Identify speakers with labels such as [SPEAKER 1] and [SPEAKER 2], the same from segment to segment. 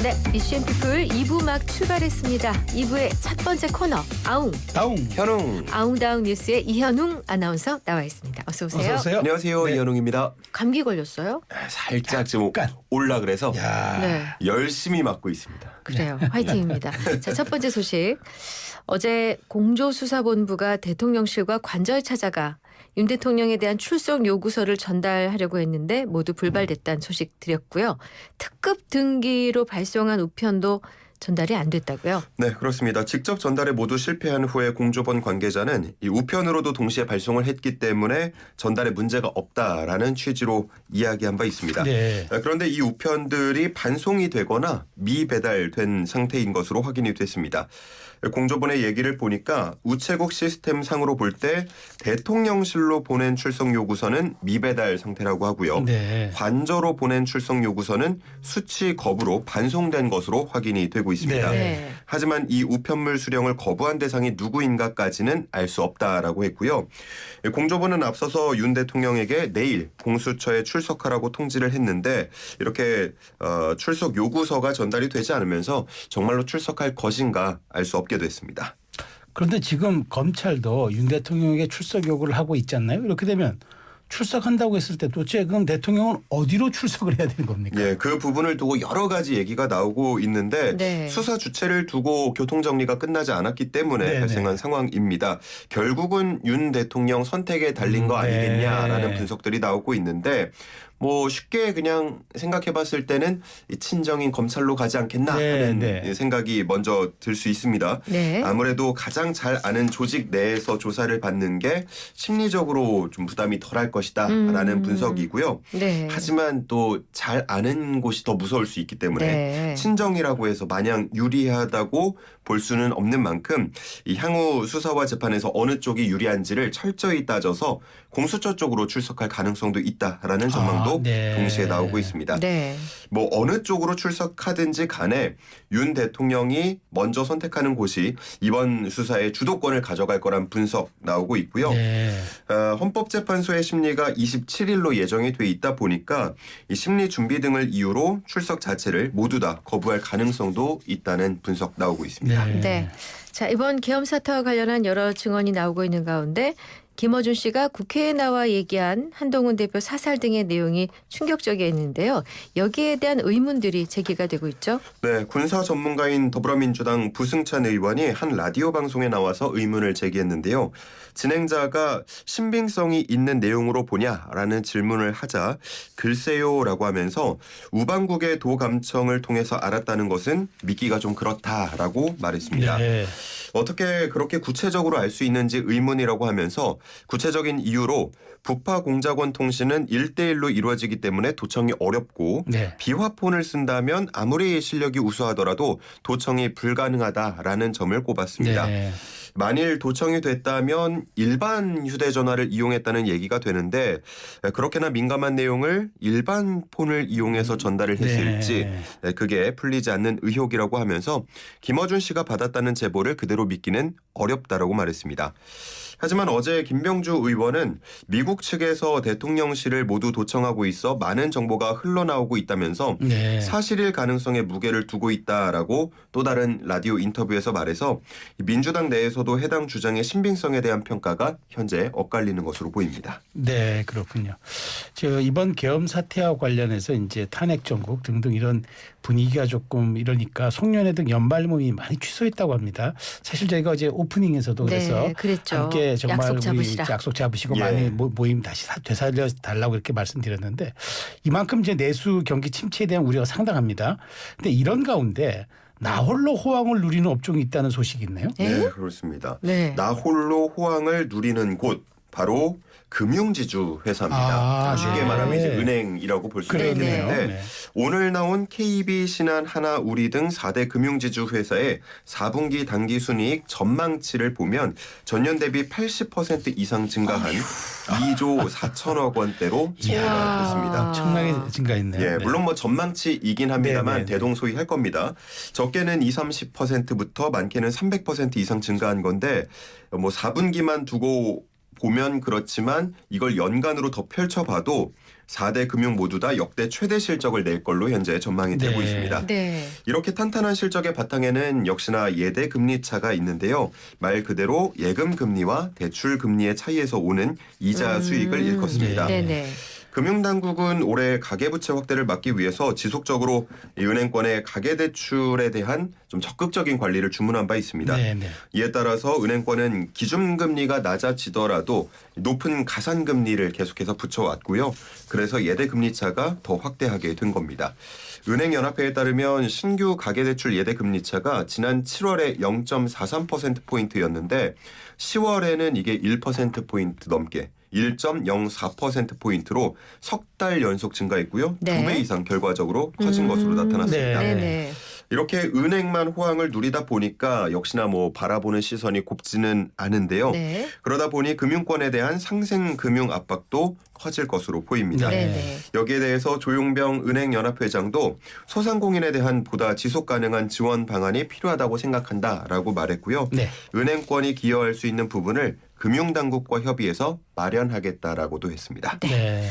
[SPEAKER 1] 네, 이슈앤피플 2부 막 출발했습니다. 2부의 첫 번째 코너 아웅.
[SPEAKER 2] 현웅.
[SPEAKER 1] 아웅다웅 뉴스의 이현웅 아나운서 나와 있습니다. 어서 오세요.
[SPEAKER 3] 어서 오세요.
[SPEAKER 2] 안녕하세요.
[SPEAKER 3] 네.
[SPEAKER 2] 이현웅입니다.
[SPEAKER 1] 감기 걸렸어요?
[SPEAKER 2] 살짝 지금
[SPEAKER 3] 약간.
[SPEAKER 2] 올라 그래서
[SPEAKER 3] 야.
[SPEAKER 1] 네,
[SPEAKER 2] 열심히 맞고 있습니다.
[SPEAKER 1] 그래요. 화이팅입니다. 자, 첫 번째 소식. 어제 공조수사본부가 대통령실과 관저에 찾아가 윤 대통령에 대한 출석 요구서를 전달하려고 했는데 모두 불발됐다는 소식 드렸고요. 특급 등기로 발송한 우편도 전달이 안 됐다고요?
[SPEAKER 2] 네, 그렇습니다. 직접 전달에 모두 실패한 후에 공조본 관계자는 이 우편으로도 동시에 발송을 했기 때문에 전달에 문제가 없다라는 취지로 이야기한 바 있습니다.
[SPEAKER 3] 네.
[SPEAKER 2] 그런데 이 우편들이 반송이 되거나 미배달된 상태인 것으로 확인이 됐습니다. 공조본의 얘기를 보니까 우체국 시스템 상으로 볼 때 대통령실로 보낸 출석 요구서는 미배달 상태라고 하고요.
[SPEAKER 3] 네.
[SPEAKER 2] 관저로 보낸 출석 요구서는 수치 거부로 반송된 것으로 확인이 되고 있습니다.
[SPEAKER 3] 네.
[SPEAKER 2] 하지만 이 우편물 수령을 거부한 대상이 누구인가까지는 알 수 없다라고 했고요. 공조본은 앞서서 윤 대통령에게 내일 공수처에 출석하라고 통지를 했는데 이렇게 출석 요구서가 전달이 되지 않으면서 정말로 출석할 것인가 알 수 없게 됐습니다.
[SPEAKER 3] 그런데 지금 검찰도 윤 대통령에게 출석 요구를 하고 있지 않나요? 이렇게 되면 출석한다고 했을 때 도대체 그럼 대통령은 어디로 출석을 해야 되는 겁니까?
[SPEAKER 2] 예, 그 부분을 두고 여러 가지 얘기가 나오고 있는데
[SPEAKER 1] 네.
[SPEAKER 2] 수사 주체를 두고 교통정리가 끝나지 않았기 때문에
[SPEAKER 3] 네네.
[SPEAKER 2] 발생한 상황입니다. 결국은 윤 대통령 선택에 달린 거 아니겠냐라는
[SPEAKER 3] 네.
[SPEAKER 2] 분석들이 나오고 있는데 뭐 쉽게 그냥 생각해봤을 때는 이 친정인 검찰로 가지 않겠나 하는
[SPEAKER 3] 네.
[SPEAKER 2] 생각이 먼저 들 수 있습니다.
[SPEAKER 1] 네.
[SPEAKER 2] 아무래도 가장 잘 아는 조직 내에서 조사를 받는 게 심리적으로 좀 부담이 덜할 것이다라는 분석이고요.
[SPEAKER 1] 네.
[SPEAKER 2] 하지만 또 잘 아는 곳이 더 무서울 수 있기 때문에
[SPEAKER 1] 네.
[SPEAKER 2] 친정이라고 해서 마냥 유리하다고 볼 수는 없는 만큼 이 향후 수사와 재판에서 어느 쪽이 유리한지를 철저히 따져서 공수처 쪽으로 출석할 가능성도 있다라는 전망도
[SPEAKER 3] 네.
[SPEAKER 2] 동시에 나오고 있습니다.
[SPEAKER 1] 네.
[SPEAKER 2] 뭐 어느 쪽으로 출석하든지 간에 윤 대통령이 먼저 선택하는 곳이 이번 수사의 주도권을 가져갈 거란 분석 나오고 있고요.
[SPEAKER 3] 네.
[SPEAKER 2] 헌법재판소의 심리가 27일로 예정이 돼 있다 보니까 이 심리 준비 등을 이유로 출석 자체를 모두 다 거부할 가능성도 있다는 분석 나오고 있습니다.
[SPEAKER 1] 네. 자, 이번 계엄 사태와 관련한 여러 증언이 나오고 있는 가운데 김어준 씨가 국회에 나와 얘기한 한동훈 대표 사살 등의 내용이 충격적이었는데요. 여기에 대한 의문들이 제기가 되고 있죠.
[SPEAKER 2] 네, 군사 전문가인 더불어민주당 부승찬 의원이 한 라디오 방송에 나와서 의문을 제기했는데요. 진행자가 신빙성이 있는 내용으로 보냐라는 질문을 하자 글쎄요라고 하면서 우방국의 도감청을 통해서 알았다는 것은 믿기가 좀 그렇다라고 말했습니다.
[SPEAKER 3] 네.
[SPEAKER 2] 어떻게 그렇게 구체적으로 알 수 있는지 의문이라고 하면서 구체적인 이유로 북파 공작원 통신은 1대1로 이루어지기 때문에 도청이 어렵고
[SPEAKER 3] 네.
[SPEAKER 2] 비화폰을 쓴다면 아무리 실력이 우수하더라도 도청이 불가능하다라는 점을 꼽았습니다.
[SPEAKER 3] 네.
[SPEAKER 2] 만일 도청이 됐다면 일반 휴대전화를 이용했다는 얘기가 되는데 그렇게나 민감한 내용을 일반 폰을 이용해서 전달을 했을지 그게 풀리지 않는 의혹이라고 하면서 김어준 씨가 받았다는 제보를 그대로 믿기는 어렵다라고 말했습니다. 하지만 어제 김병주 의원은 미국 측에서 대통령실을 모두 도청하고 있어 많은 정보가 흘러나오고 있다면서
[SPEAKER 3] 네.
[SPEAKER 2] 사실일 가능성에 무게를 두고 있다라고 또 다른 라디오 인터뷰에서 말해서 민주당 내에서도 해당 주장의 신빙성에 대한 평가가 현재 엇갈리는 것으로 보입니다.
[SPEAKER 3] 네, 그렇군요. 저 이번 계엄 사태와 관련해서 이제 탄핵 정국 등등 이런 분위기가 조금 이러니까 송년회 등 연말 모임이 많이 취소했다고 합니다. 사실 저희가 어제 오프닝에서도 그래서
[SPEAKER 1] 네, 그랬죠.
[SPEAKER 3] 함께 정말
[SPEAKER 1] 약속
[SPEAKER 3] 우리
[SPEAKER 1] 잡으시라.
[SPEAKER 3] 약속 잡으시고
[SPEAKER 2] 예.
[SPEAKER 3] 많이 모임 다시 되살려 달라고 이렇게 말씀드렸는데 이만큼 이제 내수 경기 침체에 대한 우려가 상당합니다. 근데 이런 가운데 나홀로 호황을 누리는 업종이 있다는 소식이 있네요.
[SPEAKER 1] 네?
[SPEAKER 2] 그렇습니다.
[SPEAKER 1] 네.
[SPEAKER 2] 나홀로 호황을 누리는 곳 바로 금융지주 회사입니다. 쉽게
[SPEAKER 1] 아,
[SPEAKER 2] 말하면
[SPEAKER 3] 네.
[SPEAKER 2] 이제 은행이라고 볼 수
[SPEAKER 3] 그러네요.
[SPEAKER 2] 있는데
[SPEAKER 3] 네.
[SPEAKER 2] 오늘 나온 KB, 신한, 하나, 우리 등 4대 금융지주 회사의 4분기 단기순이익 전망치를 보면 전년 대비 80% 이상 증가한 2조 4천억 원대로 집계가 됐습니다.
[SPEAKER 3] 엄청나게 증가했네요.
[SPEAKER 2] 예,
[SPEAKER 3] 네.
[SPEAKER 2] 물론 뭐 전망치이긴 합니다만
[SPEAKER 3] 네네네.
[SPEAKER 2] 대동소이할 겁니다. 적게는 20-30%부터 많게는 300% 이상 증가한 건데 뭐 4분기만 두고 보면 그렇지만 이걸 연간으로 더 펼쳐봐도 4대 금융 모두 다 역대 최대 실적을 낼 걸로 현재 전망이 되고
[SPEAKER 3] 네.
[SPEAKER 2] 있습니다.
[SPEAKER 1] 네.
[SPEAKER 2] 이렇게 탄탄한 실적의 바탕에는 역시나 예대 금리 차가 있는데요. 말 그대로 예금 금리와 대출 금리의 차이에서 오는 이자 수익을 일컫습니다.
[SPEAKER 3] 네.
[SPEAKER 1] 네네.
[SPEAKER 2] 금융당국은 올해 가계부채 확대를 막기 위해서 지속적으로 이 은행권의 가계대출에 대한 좀 적극적인 관리를 주문한 바 있습니다.
[SPEAKER 3] 네, 네.
[SPEAKER 2] 이에 따라서 은행권은 기준금리가 낮아지더라도 높은 가산금리를 계속해서 붙여왔고요. 그래서 예대금리 차가 더 확대하게 된 겁니다. 은행연합회에 따르면 신규 가계대출 예대금리차가 지난 7월에 0.43%포인트였는데 10월에는 이게 1%포인트 넘게 1.04%포인트로 석 달 연속 증가했고요.
[SPEAKER 1] 네.
[SPEAKER 2] 2배 이상 결과적으로 커진 것으로 나타났습니다.
[SPEAKER 3] 네.
[SPEAKER 1] 네네.
[SPEAKER 2] 이렇게 은행만 호황을 누리다 보니까 역시나 뭐 바라보는 시선이 곱지는 않은데요.
[SPEAKER 1] 네.
[SPEAKER 2] 그러다 보니 금융권에 대한 상생 금융 압박도 커질 것으로 보입니다.
[SPEAKER 3] 네.
[SPEAKER 1] 네네.
[SPEAKER 2] 여기에 대해서 조용병 은행연합회장도 소상공인에 대한 보다 지속 가능한 지원 방안이 필요하다고 생각한다라고 말했고요.
[SPEAKER 3] 네.
[SPEAKER 2] 은행권이 기여할 수 있는 부분을 금융당국과 협의해서 마련하겠다라고도 했습니다.
[SPEAKER 3] 네.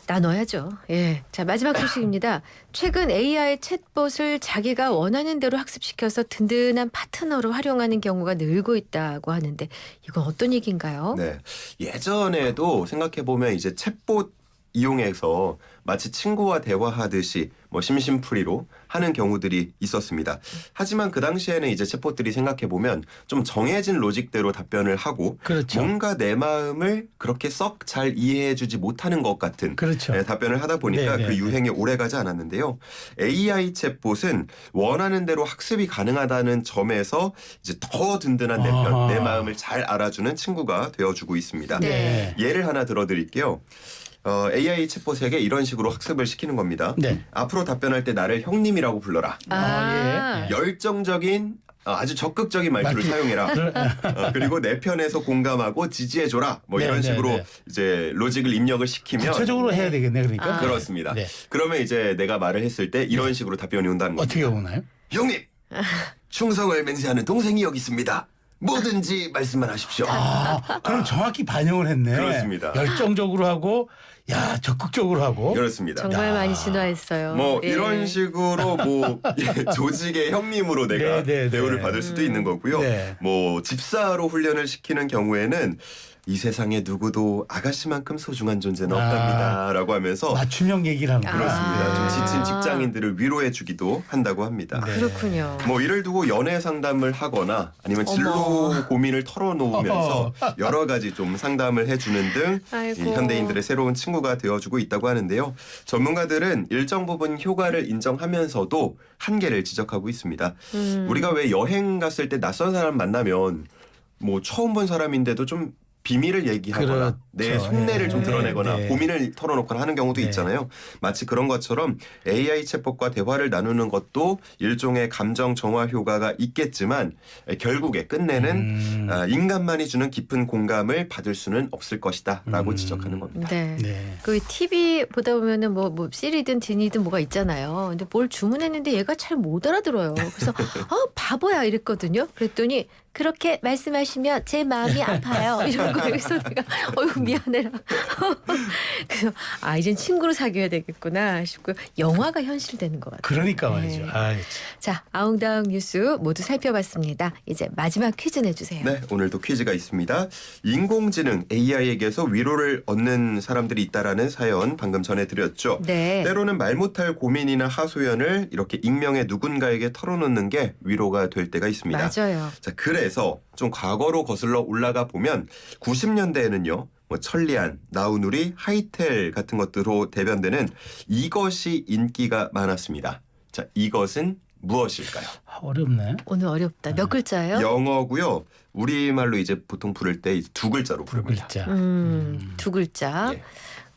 [SPEAKER 1] 나눠야죠. 예. 자, 마지막 소식입니다. 최근 AI 챗봇을 자기가 원하는 대로 학습시켜서 든든한 파트너로 활용하는 경우가 늘고 있다고 하는데 이건 어떤 얘기인가요?
[SPEAKER 2] 네. 예전에도 생각해보면 이제 챗봇 이용해서 마치 친구와 대화하듯이 뭐 심심풀이로 하는 경우들이 있었습니다. 하지만 그 당시에는 이제 챗봇들이 생각해보면 좀 정해진 로직대로 답변을 하고
[SPEAKER 3] 그렇죠.
[SPEAKER 2] 뭔가 내 마음을 그렇게 썩 잘 이해해주지 못하는 것 같은
[SPEAKER 3] 그렇죠.
[SPEAKER 2] 답변을 하다 보니까
[SPEAKER 3] 네,
[SPEAKER 2] 그
[SPEAKER 3] 네,
[SPEAKER 2] 유행이 오래가지 않았는데요. AI 챗봇은 원하는 대로 학습이 가능하다는 점에서 이제 더 든든한 내 편,
[SPEAKER 3] 아하.
[SPEAKER 2] 내 마음을 잘 알아주는 친구가 되어주고 있습니다.
[SPEAKER 1] 네.
[SPEAKER 2] 예를 하나 들어드릴게요. AI 챗봇에게 이런 식으로 학습을 시키는 겁니다.
[SPEAKER 3] 네.
[SPEAKER 2] 앞으로 답변할 때 나를 형님이라고 불러라.
[SPEAKER 1] 아,
[SPEAKER 2] 열정적인 아주 적극적인 말투를
[SPEAKER 3] 말투.
[SPEAKER 2] 사용해라. 그리고 내 편에서 공감하고 지지해줘라. 뭐
[SPEAKER 3] 네,
[SPEAKER 2] 이런
[SPEAKER 3] 네,
[SPEAKER 2] 식으로
[SPEAKER 3] 네.
[SPEAKER 2] 이제 로직을 입력을 시키면
[SPEAKER 3] 구체적으로 해야 되겠네, 그러니까.
[SPEAKER 1] 아.
[SPEAKER 2] 그렇습니다.
[SPEAKER 3] 네.
[SPEAKER 2] 그러면 이제 내가 말을 했을 때 이런 식으로 답변이 온다는 겁니다.
[SPEAKER 3] 어떻게 오나요?
[SPEAKER 2] 형님, 충성을 맹세하는 동생이 여기 있습니다. 뭐든지 말씀만 하십시오.
[SPEAKER 3] 그럼 정확히 반영을 했네.
[SPEAKER 2] 그렇습니다.
[SPEAKER 3] 열정적으로 하고, 야 적극적으로 하고.
[SPEAKER 2] 그렇습니다.
[SPEAKER 1] 정말
[SPEAKER 3] 야.
[SPEAKER 1] 많이 진화했어요.
[SPEAKER 2] 뭐
[SPEAKER 1] 예.
[SPEAKER 2] 이런 식으로 뭐 조직의 형님으로 내가
[SPEAKER 3] 네, 네,
[SPEAKER 2] 대우를
[SPEAKER 3] 네.
[SPEAKER 2] 받을 수도 있는 거고요.
[SPEAKER 3] 네.
[SPEAKER 2] 뭐 집사로 훈련을 시키는 경우에는 이 세상에 누구도 아가씨만큼 소중한 존재는 없답니다라고 하면서
[SPEAKER 3] 맞춤형 얘기를 하는 거예요.
[SPEAKER 2] 그렇습니다.
[SPEAKER 1] 아.
[SPEAKER 2] 좀 지친 직장인들을 위로해주기도 한다고 합니다.
[SPEAKER 3] 네.
[SPEAKER 1] 그렇군요.
[SPEAKER 2] 뭐 이를 두고 연애 상담을 하거나 아니면 진로
[SPEAKER 1] 어머.
[SPEAKER 2] 고민을 털어놓으면서 여러 가지 좀 상담을 해주는 등
[SPEAKER 1] 아이고.
[SPEAKER 2] 이 현대인들의 새로운 친구가 되어주고 있다고 하는데요. 전문가들은 일정 부분 효과를 인정하면서도 한계를 지적하고 있습니다. 우리가 왜 여행 갔을 때 낯선 사람 만나면 뭐 처음 본 사람인데도 좀 비밀을 얘기하거나
[SPEAKER 3] 그렇죠.
[SPEAKER 2] 내 속내를 좀
[SPEAKER 3] 네,
[SPEAKER 2] 드러내거나
[SPEAKER 3] 네.
[SPEAKER 2] 고민을 털어놓거나 하는 경우도
[SPEAKER 3] 네.
[SPEAKER 2] 있잖아요. 마치 그런 것처럼 AI 챗봇과 대화를 나누는 것도 일종의 감정 정화 효과가 있겠지만 결국에 끝내는 인간만이 주는 깊은 공감을 받을 수는 없을 것이다라고 지적하는 겁니다.
[SPEAKER 1] 네.
[SPEAKER 3] 네.
[SPEAKER 1] 그 TV 보다 보면은 뭐 시리든 디니든 뭐가 있잖아요. 근데 뭘 주문했는데 얘가 잘 못 알아들어요. 그래서 바보야 이랬거든요. 그랬더니 그렇게 말씀하시면 제 마음이 아파요. 이런 거 그래서 내가 어휴 미안해라. 그래서 이젠 친구로 사귀어야 되겠구나 싶고 영화가 현실되는 것 같아요.
[SPEAKER 3] 그러니까
[SPEAKER 1] 네.
[SPEAKER 3] 말이죠. 아이,
[SPEAKER 1] 자, 아웅다웅 뉴스 모두 살펴봤습니다. 이제 마지막 퀴즈 내주세요.
[SPEAKER 2] 네, 오늘도 퀴즈가 있습니다. 인공지능 AI에게서 위로를 얻는 사람들이 있다라는 사연 방금 전해드렸죠.
[SPEAKER 1] 네.
[SPEAKER 2] 때로는 말 못할 고민이나 하소연을 이렇게 익명의 누군가에게 털어놓는 게 위로가 될 때가 있습니다.
[SPEAKER 1] 맞아요.
[SPEAKER 2] 자, 그래서 좀 과거로 거슬러 올라가 보면 90년대에는요. 뭐 천리안, 나우누리, 하이텔 같은 것들로 대변되는 이것이 인기가 많았습니다. 자, 이것은 무엇일까요?
[SPEAKER 3] 어렵네.
[SPEAKER 1] 오늘 어렵다. 몇 글자예요?
[SPEAKER 2] 영어고요. 우리말로 이제 보통 부를 때 두 글자로
[SPEAKER 3] 두
[SPEAKER 2] 부릅니다.
[SPEAKER 3] 글자.
[SPEAKER 1] 두 글자.
[SPEAKER 2] 예.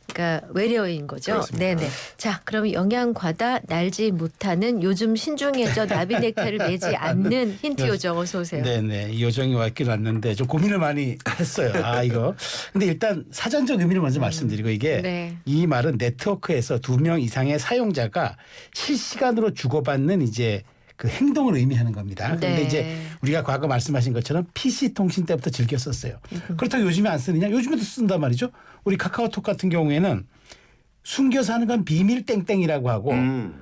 [SPEAKER 1] 그러니까 외래어인 거죠.
[SPEAKER 2] 그렇습니다.
[SPEAKER 1] 네네. 자, 그럼 영양과다 날지 못하는 요즘 신중해져 나비 넥타이를 매지 않는 힌트 요정 어서 오세요.
[SPEAKER 3] 네네. 이 요정이 왔긴 왔는데 좀 고민을 많이 했어요. 이거. 근데 일단 사전적 의미를 먼저 말씀드리고 이게
[SPEAKER 1] 네.
[SPEAKER 3] 이 말은 네트워크에서 2명 이상의 사용자가 실시간으로 주고받는 이제 그 행동을 의미하는 겁니다. 그런데
[SPEAKER 1] 네.
[SPEAKER 3] 이제 우리가 과거 말씀하신 것처럼 PC 통신 때부터 즐겨 썼어요. 그렇다고 요즘에 안 쓰느냐? 요즘에도 쓴단 말이죠. 우리 카카오톡 같은 경우에는 숨겨서 하는 건 비밀 땡땡이라고 하고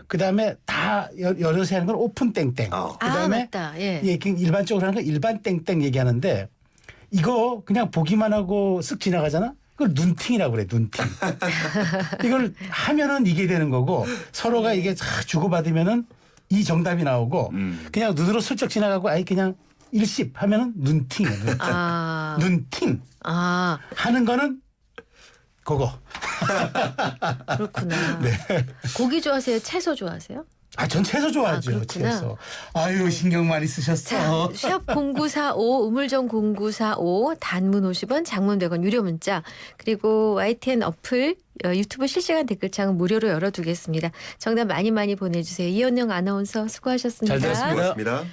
[SPEAKER 3] 그다음에 다 열어서 하는 건 오픈 땡땡. 그다음에
[SPEAKER 1] 맞다. 예.
[SPEAKER 3] 예, 일반적으로 하는 건 일반 땡땡 얘기하는데 이거 그냥 보기만 하고 쓱 지나가잖아. 그걸 눈팅이라고 그래. 눈팅. 이걸 하면은 이게 되는 거고 서로가 이게 싹 주고받으면은 이 정답이 나오고 그냥 눈으로 슬쩍 지나가고 아예 그냥 일십 하면은 눈팅이에요. 눈팅.
[SPEAKER 1] 아.
[SPEAKER 3] 눈팅
[SPEAKER 1] 아,
[SPEAKER 3] 하는 거는 그거.
[SPEAKER 1] 그렇구나.
[SPEAKER 3] 네.
[SPEAKER 1] 고기 좋아하세요? 채소 좋아하세요?
[SPEAKER 3] 아, 전 채소 좋아하죠.
[SPEAKER 1] 그렇구나.
[SPEAKER 3] 채소. 아유, 신경 많이 쓰셨어.
[SPEAKER 1] 자, 샵 0945 우물정 0945 단문 50원 장문 100원 유료 문자 그리고 YTN 어플 유튜브 실시간 댓글창은 무료로 열어두겠습니다. 정답 많이 보내주세요. 이현영 아나운서 수고하셨습니다.
[SPEAKER 3] 잘 들었습니다.
[SPEAKER 2] 고맙습니다.